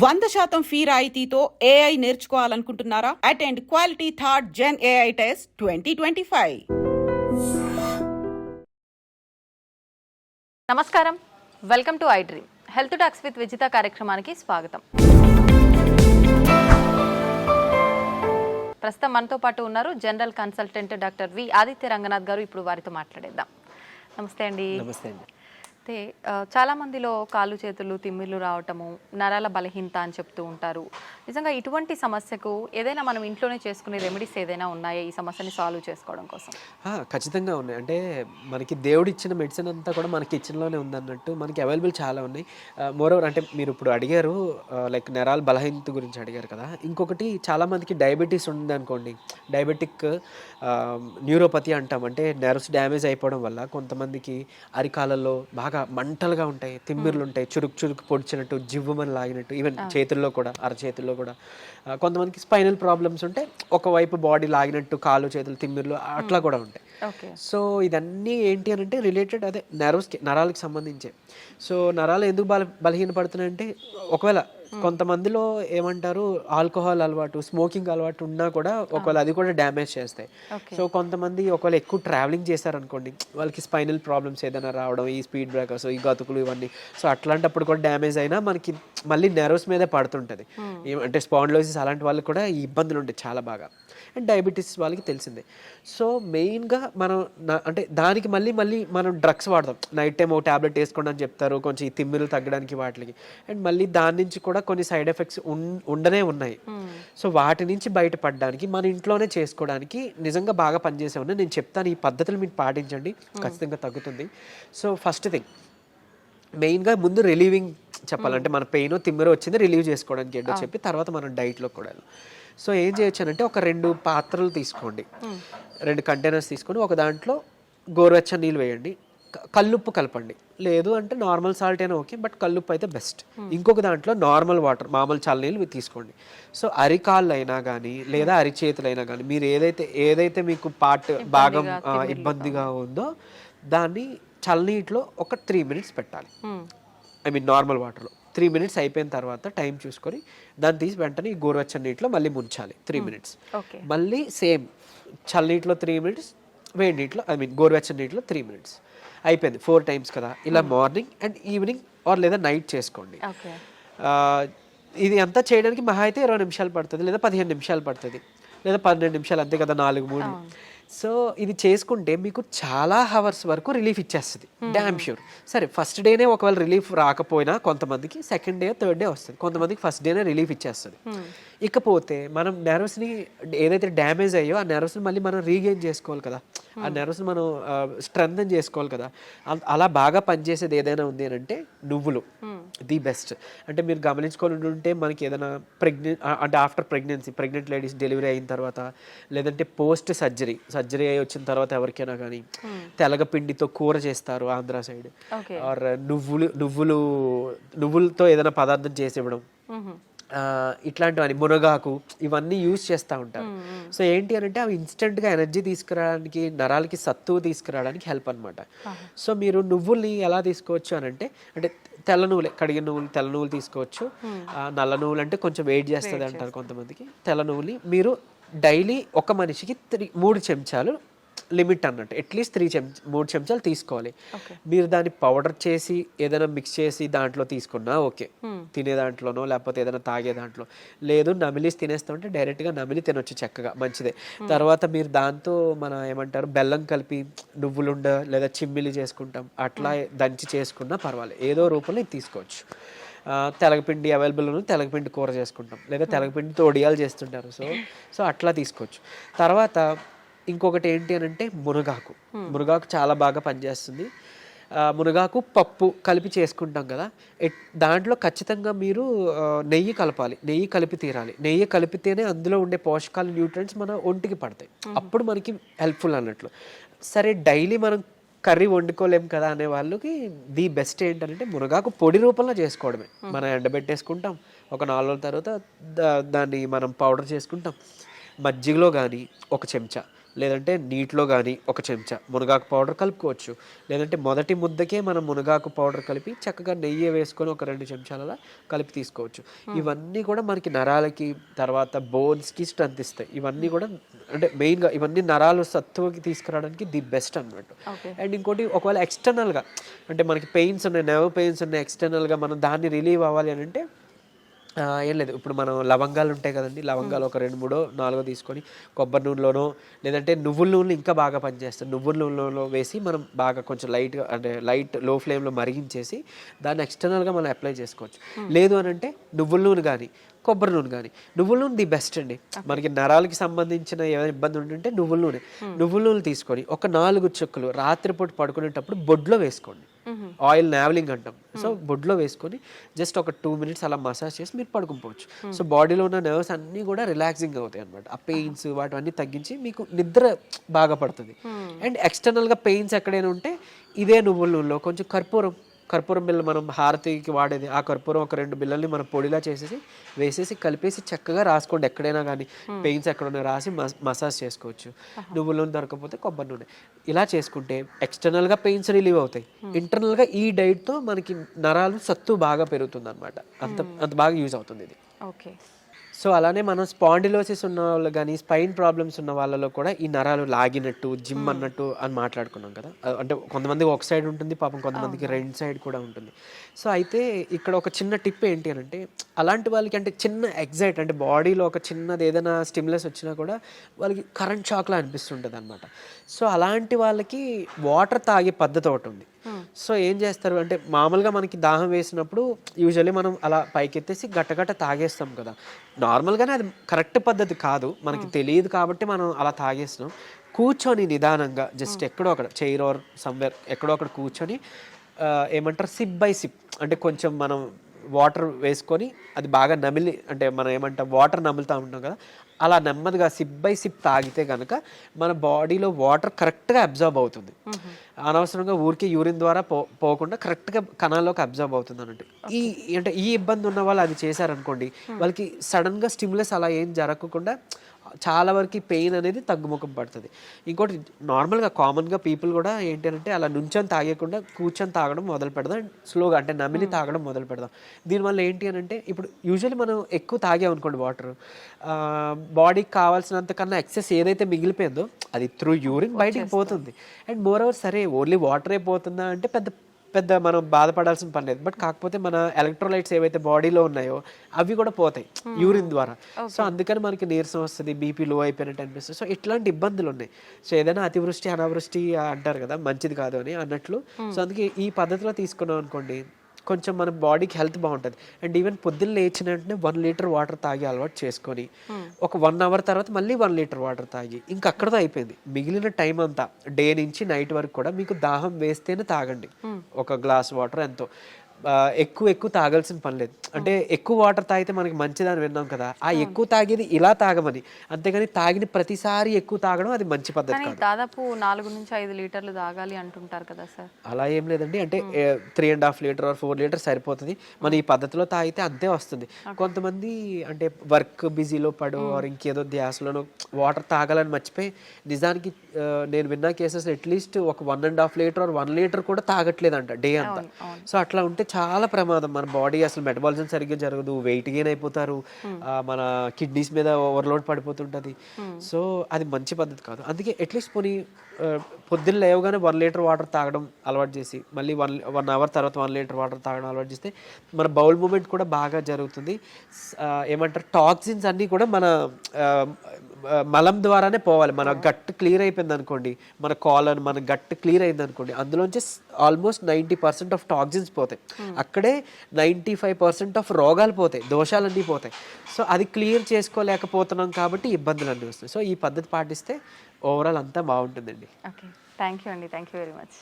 100% fee రాయితీతో AI నేర్చుకోవాలనుకుంటున్నారా? Attend quality third gen AI test 2025. నమస్కారం, welcome to iDream. Health talks with Vijitha కార్యక్రమానికి స్వాగతం. ప్రస్తుతం మనతో పాటు ఉన్నారు general consultant doctor V Aditya Ranganath గారు. ఇప్పుడు వారితో మాట్లాడేద్దాం. నమస్తే అండి. నమస్తే అండి. అయితే చాలా మందిలో కాళ్ళు చేతులు తిమ్మిర్లు రావటము, నరాల బలహీనత అని చెప్తూ ఉంటారు. నిజంగా ఇటువంటి సమస్యకు ఏదైనా మనం ఇంట్లోనే చేసుకునే రెమెడీస్ ఏదైనా ఉన్నాయా ఈ సమస్యని సాల్వ్ చేసుకోవడం కోసం? ఖచ్చితంగా ఉన్నాయి. అంటే మనకి దేవుడు ఇచ్చిన మెడిసిన్ అంతా కూడా మన కిచెన్లోనే ఉందన్నట్టు మనకి అవైలబుల్ చాలా ఉన్నాయి. మోరోవర్ అంటే మీరు ఇప్పుడు అడిగారు లైక్ నరాల బలహీనత గురించి అడిగారు కదా. ఇంకొకటి చాలామందికి డయాబెటీస్ ఉంది అనుకోండి, డయాబెటిక్ న్యూరోపతి అంటాం. అంటే నర్వ్స్ డ్యామేజ్ అయిపోవడం వల్ల కొంతమందికి అరికాలలో బాగా మంటలుగా ఉంటాయి, తిమ్మిర్లు ఉంటాయి, చురుకు చురుకు పొడిచినట్టు, జివ్వమని లాగినట్టు, ఈవెన్ చేతుల్లో కూడా అరచేతుల్లో కూడా. కొంతమందికి స్పైనల్ ప్రాబ్లమ్స్ ఉంటే ఒకవైపు బాడీ లాగినట్టు, కాళ్ళు చేతులు తిమ్మిర్లు అట్లా కూడా ఉంటాయి. సో ఇదన్నీ ఏంటి అని అంటే రిలేటెడ్ అదే నరాలకి సంబంధించే. సో నరాలు ఎందుకు బలహీనపడుతున్నాయంటే ఒకవేళ కొంతమందిలో ఏమంటారు ఆల్కహాల్ అలవాటు, స్మోకింగ్ అలవాటు ఉన్నా కూడా ఒకవేళ అది కూడా డ్యామేజ్ చేస్తాయి. సో కొంతమంది ఒకవేళ ఎక్కువ ట్రావెలింగ్ చేశారనుకోండి, వాళ్ళకి స్పైనల్ ప్రాబ్లమ్స్ ఏదైనా రావడం, ఈ స్పీడ్ బ్రేకర్స్, ఈ గతుకులు ఇవన్నీ. సో అట్లాంటప్పుడు కూడా డ్యామేజ్ అయినా మనకి మళ్ళీ నెర్వ్స్ మీదే పడుతుంటుంది. అంటే స్పాండిలోసిస్ అలాంటి వాళ్ళకి కూడా ఈ ఇబ్బందులు ఉంటాయి చాలా బాగా. అండ్ డయాబెటీస్ వాళ్ళకి తెలిసిందే. సో మెయిన్గా మనం అంటే దానికి మళ్ళీ మనం డ్రగ్స్ వాడతాం. నైట్ టైం ఒక ట్యాబ్లెట్ వేసుకోండి అని చెప్తారు, కొంచెం ఈ తిమ్మిరులు తగ్గడానికి వాటికి. అండ్ మళ్ళీ దాని నుంచి కూడా కొన్ని సైడ్ ఎఫెక్ట్స్ ఉండనే ఉన్నాయి. సో వాటి నుంచి బయటపడడానికి మన ఇంట్లోనే చేసుకోవడానికి నిజంగా బాగా పనిచేసే ఉన్నాయి. నేను చెప్తాను, ఈ పద్ధతులు మీరు పాటించండి, ఖచ్చితంగా తగ్గుతుంది. సో ఫస్ట్ థింగ్ మెయిన్గా ముందు రిలీవింగ్ చెప్పాలంటే మన పెయిన్ తిమ్మిర వచ్చింది రిలీవ్ చేసుకోవడానికి ఏంటో చెప్పి తర్వాత మనం డైట్లో కూడా. సో ఏం చేయొచ్చు అంటే ఒక 2 పాత్రలు తీసుకోండి, 2 కంటైనర్స్ తీసుకొని ఒక దాంట్లో గోరువెచ్చని నీళ్ళు వేయండి, కల్లుప్పు కలపండి. లేదు అంటే నార్మల్ సాల్ట్ అయినా ఓకే, బట్ కల్లుప్పు అయితే బెస్ట్. ఇంకొక దాంట్లో నార్మల్ వాటర్, మామూలు చల్ల నీళ్ళు తీసుకోండి. సో అరికాళ్ళు అయినా కానీ లేదా అరిచేతులైనా కానీ మీరు ఏదైతే మీకు భాగం ఇబ్బందిగా ఉందో దాన్ని చల్లనీటిలో ఒక 3 minutes పెట్టాలి. ఐ మీన్ నార్మల్ వాటర్లో 3 minutes అయిపోయిన తర్వాత టైం చూసుకొని దాన్ని తీసి వెంటనే ఈ గోరువెచ్చని నీటిలో మళ్ళీ ముంచాలి 3 minutes. మళ్ళీ సేమ్ చల్లనీటిలో 3 minutes, వేడి నీటిలో ఐ మీన్ గోరువెచ్చని నీటిలో 3 minutes. అయిపోయింది 4 times కదా. ఇలా మార్నింగ్ అండ్ ఈవినింగ్ ఆర్ లేదా నైట్ చేసుకోండి. ఇది అంతా చేయడానికి మహా అయితే 20 నిమిషాలు పడుతుంది, లేదా 15 నిమిషాలు పడుతుంది, లేదా 12 నిమిషాలు, అంతే కదా, 4-3. సో ఇది చేసుకుంటే మీకు చాలా హవర్స్ వరకు రిలీఫ్ ఇచ్చేస్తుంది, డ్యామ్ ష్యూర్. సరే ఫస్ట్ డేనే ఒకవేళ రిలీఫ్ రాకపోయినా కొంతమందికి సెకండ్ డే థర్డ్ డే వస్తుంది, కొంతమందికి ఫస్ట్ డేనే రిలీఫ్ ఇచ్చేస్తుంది. ఇకపోతే మనం నెర్వ్స్ని ఏదైతే డ్యామేజ్ అయ్యో ఆ నెర్వ్స్ని మళ్ళీ మనం రీగెయిన్ చేసుకోవాలి కదా, ఆ నెర్వ్స్ని మనం స్ట్రెంథన్ చేసుకోవాలి కదా. అలా బాగా పనిచేసేది ఏదైనా ఉంది అని అంటే నువ్వులు ది బెస్ట్. అంటే మీరు గమనించుకొని ఉంటే మనకి ఏదైనా అంటే ఆఫ్టర్ ప్రెగ్నెంట్ లేడీస్ డెలివరీ అయిన తర్వాత, లేదంటే పోస్ట్ సర్జరీ అయి వచ్చిన తర్వాత ఎవరికైనా కానీ తెలగపిండితో కూర చేస్తారు ఆంధ్ర సైడ్, ఆర్ నువ్వులతో ఏదైనా పదార్థం చేసి ఇవ్వడం, ఇట్లాంటివన్నీ మునగాకు ఇవన్నీ యూజ్ చేస్తూ ఉంటారు. సో ఏంటి అని అంటే అవి ఇన్స్టెంట్గా ఎనర్జీ తీసుకురావడానికి, నరాలకి సత్తువు తీసుకురావడానికి హెల్ప్ అనమాట. సో మీరు నువ్వుల్ని ఎలా తీసుకోవచ్చు అని అంటే తెల్ల నువ్వులే, కడిగిన నువ్వులు, తెల్ల నువ్వులు తీసుకోవచ్చు. నల్ల నువ్వులు అంటే కొంచెం వెయిట్ చేస్తుంది అంటారు కొంతమందికి. తెల్ల నువ్వులు మీరు డైలీ ఒక మనిషికి 3 చెంచాలు లిమిట్ అన్నట్టు, అట్లీస్ట్ 3 చెంచాలు తీసుకోవాలి. మీరు దాన్ని పౌడర్ చేసి ఏదైనా మిక్స్ చేసి దాంట్లో తీసుకున్నా ఓకే, తినే దాంట్లోనో లేకపోతే ఏదైనా తాగే దాంట్లో. లేదు నమిలిసి తినేస్తామంటే డైరెక్ట్గా నమిలి తినొచ్చు, చక్కగా మంచిదే. తర్వాత మీరు దాంతో మన ఏమంటారు బెల్లం కలిపి నువ్వులుండ లేదా చిమ్మిలి చేసుకుంటాం, అట్లా దంచి చేసుకున్నా పర్వాలేదు, ఏదో రూపంలో ఇది తీసుకోవచ్చు. తెలగపిండి అవైలబుల్ ఉంది, తెలగపిండి కూర చేసుకుంటాం, లేదా తెలగపిండితో ఒడియాలు చేస్తుంటారు. సో అట్లా తీసుకోవచ్చు. తర్వాత ఇంకొకటి ఏంటి అని అంటే మునగాకు చాలా బాగా పనిచేస్తుంది. మునగాకు పప్పు కలిపి చేసుకుంటాం కదా, దాంట్లో ఖచ్చితంగా మీరు నెయ్యి కలపాలి, నెయ్యి కలిపి తీరాలి. నెయ్యి కలిపితేనే అందులో ఉండే పోషకాలు, న్యూట్రియంట్స్ మన ఒంటికి పడతాయి, అప్పుడు మనకి హెల్ప్ఫుల్ అన్నట్లు. సరే డైలీ మనం కర్రీ వండుకోలేం కదా అనే వాళ్ళకి ది బెస్ట్ ఏంటంటే మునగాకు పొడి రూపంలో చేసుకోవడమే. మనం ఎండబెట్టేసుకుంటాం, ఒక 4 రోజుల తర్వాత దాన్ని మనం పౌడర్ చేసుకుంటాం. మజ్జిగలో కానీ 1 చెంచా, లేదంటే నీటిలో కానీ ఒక చెంచా మునగాకు పౌడర్ కలుపుకోవచ్చు. లేదంటే మొదటి ముద్దకే మనం మునగాకు పౌడర్ కలిపి చక్కగా నెయ్యి వేసుకొని ఒక 2 చెంచాల కలిపి తీసుకోవచ్చు. ఇవన్నీ కూడా మనకి నరాలకి తర్వాత బోన్స్కి స్ట్రెంత్ ఇస్తాయి. ఇవన్నీ కూడా అంటే మెయిన్గా ఇవన్నీ నరాలు సత్తువకి తీసుకురావడానికి ది బెస్ట్ అన్నట్టు. అండ్ ఇంకోటి ఒకవేళ ఎక్స్టర్నల్గా అంటే మనకి పెయిన్స్ ఉన్నాయి, నెర్వ్ పెయిన్స్ ఉన్నాయి, ఎక్స్టర్నల్గా మనం దాన్ని రిలీవ్ అవ్వాలి అని అంటే ఏం లేదు, ఇప్పుడు మనం లవంగాలు ఉంటాయి కదండి, లవంగాలు ఒక 2, 3, 4 తీసుకొని కొబ్బరి నూనెలోనో లేదంటే నువ్వుల నూనె ఇంకా బాగా పనిచేస్తుంది, నువ్వుల నూనెలో వేసి మనం బాగా కొంచెం లైట్గా అంటే లైట్ లో ఫ్లేమ్లో మరిగించేసి దాన్ని ఎక్స్టర్నల్గా మనం అప్లై చేసుకోవచ్చు. లేదు అని అంటే నువ్వుల నూనె కానీ కొబ్బరి నూనె కానీ, నువ్వుల నూనె ది బెస్ట్ అండి. మనకి నరాలకి సంబంధించిన ఏమైనా ఇబ్బంది ఉంటుంటే నువ్వుల నూనె తీసుకొని ఒక 4 చుక్కలు రాత్రిపూట పడుకునేటప్పుడు బొడ్లో వేసుకోండి. ఆయిల్ నావలింగ్ అంటాం. సో బొడ్లో వేసుకొని జస్ట్ ఒక 2 మినిట్స్ అలా మసాజ్ చేసి మీరు పడుకోవచ్చు. సో బాడీలో ఉన్న నర్వ్స్ అన్నీ కూడా రిలాక్సింగ్ అవుతాయి అనమాట. ఆ పెయిన్స్ వాటివన్నీ తగ్గించి మీకు నిద్ర బాగా పడుతుంది. అండ్ ఎక్స్టర్నల్గా పెయిన్స్ ఎక్కడైనా ఉంటే ఇదే నువ్వుల నూనెలో కొంచెం కర్పూరం బిళ్ళ మనం హారతికి వాడేది, ఆ కర్పూరం ఒక 2 బిళ్ళల్ని మనం పొడిలా చేసేసి వేసేసి కలిపేసి చక్కగా రాసుకోండి. ఎక్కడైనా కానీ పెయిన్స్ ఎక్కడైనా రాసి మసాజ్ చేసుకోవచ్చు. నువ్వుల నూనె దొరకకపోతే కొబ్బరి నూనె ఇలా చేసుకుంటే ఎక్స్టర్నల్గా పెయిన్స్ రిలీవ్ అవుతాయి. ఇంటర్నల్గా ఈ డైట్తో మనకి నరాలు సత్తు బాగా పెరుగుతుంది అనమాట. అంత బాగా యూజ్ అవుతుంది ఇది. ఓకే. సో అలానే మనం స్పాండిలోసిస్ ఉన్న వాళ్ళు కానీ స్పైన్ ప్రాబ్లమ్స్ ఉన్న వాళ్ళలో కూడా ఈ నరాలు లాగినట్టు జిమ్ అన్నట్టు అని మాట్లాడుకున్నాం కదా. అంటే కొంతమందికి ఒక సైడ్ ఉంటుంది, పాపం కొంతమందికి 2 సైడ్ కూడా ఉంటుంది. సో అయితే ఇక్కడ ఒక చిన్న టిప్ ఏంటి అని అంటే అలాంటి వాళ్ళకి అంటే చిన్న ఎగ్జైట్ అంటే బాడీలో ఒక చిన్నది ఏదైనా స్టిమ్యులస్ వచ్చినా కూడా వాళ్ళకి కరెంట్ షాక్లా అనిపిస్తుంటుంది అనమాట. సో అలాంటి వాళ్ళకి వాటర్ తాగే పద్ధతి ఒకటి ఉంది. సో ఏం చేస్తారు అంటే మామూలుగా మనకి దాహం వేసినప్పుడు యూజువల్లీ మనం అలా పైకెత్తేసి గట్టగట్ట తాగేస్తాం కదా. నార్మల్గానే అది కరెక్ట్ పద్ధతి కాదు, మనకి తెలియదు కాబట్టి మనం అలా తాగేస్తున్నాం. కూర్చొని నిదానంగా జస్ట్ ఎక్కడో అక్కడ చైర్ ఆర్ సమ్వేర్ ఎక్కడో అక్కడ కూర్చొని ఏమంటారు సిప్ బై సిప్ అంటే కొంచెం మనం వాటర్ వేసుకొని అది బాగా నమిలి అంటే మనం ఏమంటాం వాటర్ నములుతూ ఉంటాం కదా, అలా నెమ్మదిగా సిప్ బై సిప్ తాగితే కనుక మన బాడీలో వాటర్ కరెక్ట్గా అబ్జర్బ్ అవుతుంది. అనవసరంగా ఊరికి యూరిన్ ద్వారా పోకుండా కరెక్ట్గా కణాల్లోకి అబ్జర్బ్ అవుతుంది అన్నట్టు. అంటే ఈ ఇబ్బంది ఉన్న వాళ్ళు అది చేశారనుకోండి, వాళ్ళకి సడన్గా స్టిమ్యులస్ అలా ఏం జరగకుండా చాలా వరకు పెయిన్ అనేది తగ్గుముఖం పడుతుంది. ఇంకోటి నార్మల్గా కామన్గా పీపుల్ కూడా ఏంటి అంటే అలా నుంచొని తాగకుండా కూర్చొని తాగడం మొదలు పెడదాం, స్లోగా అంటే నమిలి తాగడం మొదలు పెడదాం. దీనివల్ల ఏంటి అని అంటే ఇప్పుడు యూజువల్లీ మనం ఎక్కువ తాగామనుకోండి వాటర్, బాడీకి కావాల్సినంత కన్నా ఎక్సెస్ ఏదైతే మిగిలిపోయిందో అది త్రూ యూరిన్ బయటికి పోతుంది. అండ్ మోర్ ఓవర్ సరే ఓన్లీ వాటరే పోతుందా అంటే పెద్ద మనం బాధపడాల్సిన పని లేదు. బట్ కాకపోతే మన ఎలక్ట్రోలైట్స్ ఏవైతే బాడీలో ఉన్నాయో అవి కూడా పోతాయి యూరిన్ ద్వారా. సో అందుకని మనకి నీరసం వస్తుంది, బీపీ లో అయిపోయినట్టు అనిపిస్తుంది. సో ఇట్లాంటి ఇబ్బందులు ఉన్నాయి. సో ఏదైనా అతివృష్టి అనావృష్టి అంటారు కదా, మంచిది కాదు అని అన్నట్లు. సో అందుకే ఈ పద్ధతిలో తీసుకున్నాం అనుకోండి కొంచెం మన బాడీకి హెల్త్ బాగుంటుంది. అండ్ ఈవెన్ పొద్దున్న లేచిన వెంటనే 1 లీటర్ వాటర్ తాగి అలవాటు చేసుకొని ఒక 1 అవర్ తర్వాత మళ్ళీ 1 లీటర్ వాటర్ తాగి ఇంకా అక్కడతో అయిపోయింది. మిగిలిన టైం అంతా డే నుంచి నైట్ వరకు కూడా మీకు దాహం వేస్తేనే తాగండి. ఒక గ్లాస్ వాటర్ ఎంతో, ఎక్కువ తాగాల్సిన పని లేదు. అంటే ఎక్కువ వాటర్ తాగితే మనకి మంచిదని విన్నాం కదా, ఆ ఎక్కువ తాగేది ఇలా తాగమని, అంతేగాని తాగిన ప్రతిసారి ఎక్కువ తాగడం అది మంచి పద్ధతి కాదు. దాదాపు 4 నుంచి 5 లీటర్లు తాగాలి అంటుంటారు కదా సార్. అలా ఏం లేదండి, అంటే 3.5 లీటర్ 4 లీటర్ సరిపోతుంది. మన ఈ పద్ధతిలో తాగితే అంతే వస్తుంది. కొంతమంది అంటే వర్క్ బిజీలో పడు ఇంకేదో ధ్యాసలోనో వాటర్ తాగాలని మర్చిపోయి నిజానికి నేను విన్న కేసెస్ అట్లీస్ట్ ఒక 1.5 లీటర్ 1 లీటర్ కూడా తాగట్లేదంట డే అంతా. సో అట్లా ఉంటే చాలా ప్రమాదం. మన బాడీ అసలు మెటబాలిజం సరిగ్గా జరగదు, వెయిట్ గెయిన్ అయిపోతారు, మన కిడ్నీస్ మీద ఓవర్లోడ్ పడిపోతుంటుంది. సో అది మంచి పద్ధతి కాదు. అందుకే అట్లీస్ట్ పొద్దున్న లేవగానే 1 లీటర్ వాటర్ తాగడం అలవాటు చేసి మళ్ళీ 1 అవర్ తర్వాత 1 లీటర్ వాటర్ తాగడం అలవాటు చేస్తే మన బౌల్ మూమెంట్ కూడా బాగా జరుగుతుంది. ఏమంటారు టాక్సిన్స్ అన్నీ కూడా మన మలం ద్వారానే పోవాలి. మన గట్ క్లియర్ అయిపోయింది అనుకోండి, మన కాలన్ మన గట్ క్లియర్ అయింది అనుకోండి, అందులోంచి ఆల్మోస్ట్ 90% ఆఫ్ టాక్సిన్స్ పోతాయి. అక్కడే 95% ఆఫ్ రోగాలు పోతాయి, దోషాలన్నీ పోతాయి. సో అది క్లియర్ చేసుకోలేకపోతున్నాం కాబట్టి ఇబ్బందులు అన్నీ వస్తాయి. సో ఈ పద్ధతి పాటిస్తే ఓవరాల్ అంతా బాగుంటుందండి. ఓకే, థ్యాంక్ యూ అండి, థ్యాంక్ యూ వెరీ మచ్.